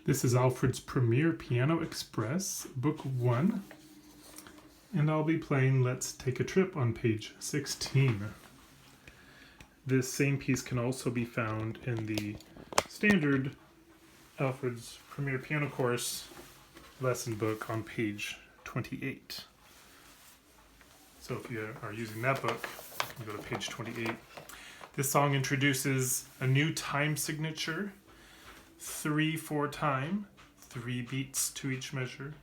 This is Alfred's Premier Piano Express, Book 1, and I'll be playing Let's Take a Trip on page 16. This same piece can also be found in the standard Alfred's Premier Piano Course lesson book on page 28. So if you are using that book, you can go to page 28. This song introduces a new time signature, 3/4 time, 3 beats to each measure,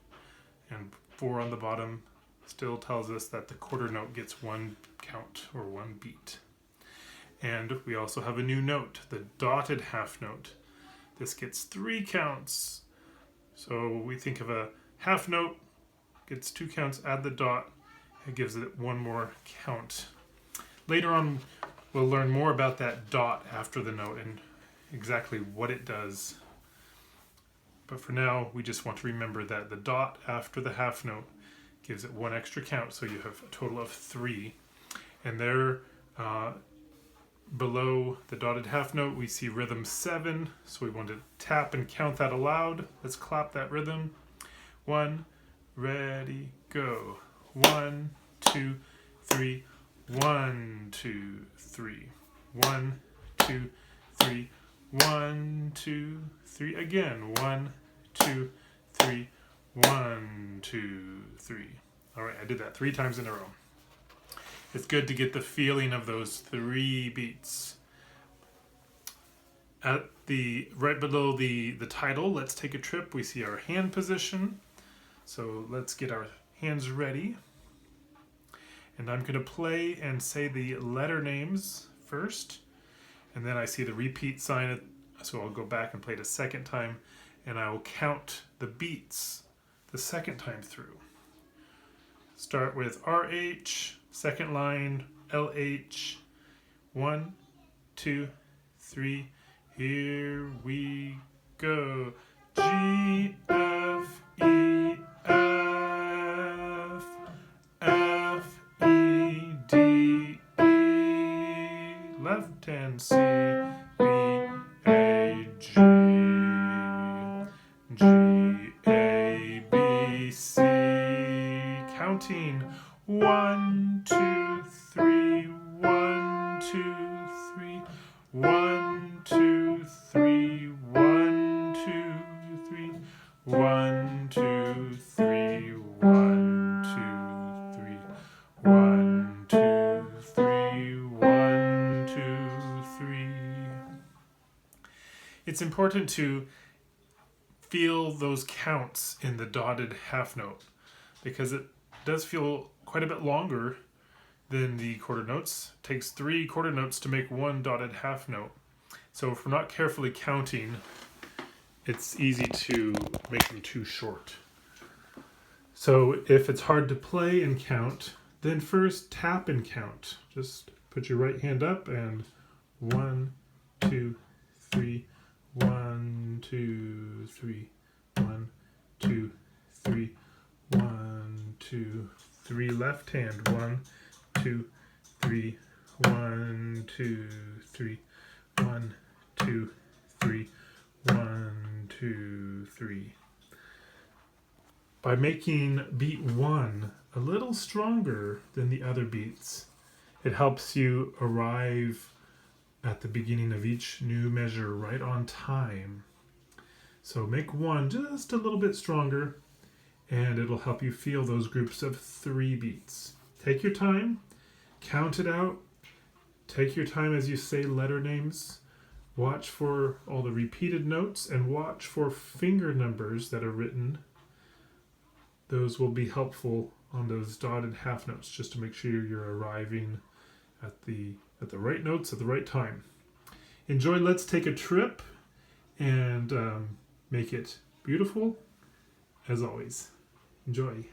and 4 on the bottom still tells us that the quarter note gets 1 count or 1 beat. And we also have a new note, the dotted half note. This gets 3 counts. So we think of a half note, gets 2 counts, add the dot, it gives it 1 more count. Later on, we'll learn more about that dot after the note and exactly what it does. But for now, we just want to remember that the dot after the half note gives it 1 extra count, so you have a total of 3. And there, below the dotted half note, we see rhythm 7, so we want to tap and count that aloud. Let's clap that rhythm. 1, ready, go. 1, 2, 3. 1, 2, 3. 1, 2, 3. 1, 2, 3. Again. 1, 2, 3. 1, 2, 3. All right, I did that 3 times in a row. It's good to get the feeling of those 3 beats. At the right below the title, Let's Take a Trip, we see our hand position. So let's get our hands ready. And I'm going to play and say the letter names first. And then I see the repeat sign, so I'll go back and play it a second time, and I will count the beats the second time through. Start with RH, second line, LH, 1, 2, 3, here we go. G, F, E, F, F, E, D, E, left hand C, B, A, G, G, A, B, C, counting 1, 2, 3, 1, 2, 3, 1, 2, 3, 1, 2, 3, 1, 2, 3, 1, 2, 3, 1, 2, 3, 1, 2, 3. It's important to feel those counts in the dotted half note because it does feel quite a bit longer than the quarter notes. It takes 3 quarter notes to make 1 dotted half note. So if we're not carefully counting, it's easy to make them too short. So if it's hard to play and count, then first tap and count. Just put your right hand up and 1, 2, 3, 1, 2, 3, 1, 2, 3, 1, 2, 3. Left hand, 1, 2, 3, 1, 2, 3, 1, 2, 3, 1, 2, 3. By making beat 1 a little stronger than the other beats, it helps you arrive at the beginning of each new measure right on time. So make 1 just a little bit stronger, and it'll help you feel those groups of 3 beats. Take your time, count it out, take your time as you say letter names, watch for all the repeated notes, and watch for finger numbers that are written. Those will be helpful on those dotted half notes, just to make sure you're arriving at the right notes at the right time. Enjoy Let's Take a Trip, and make it beautiful as always. Enjoy.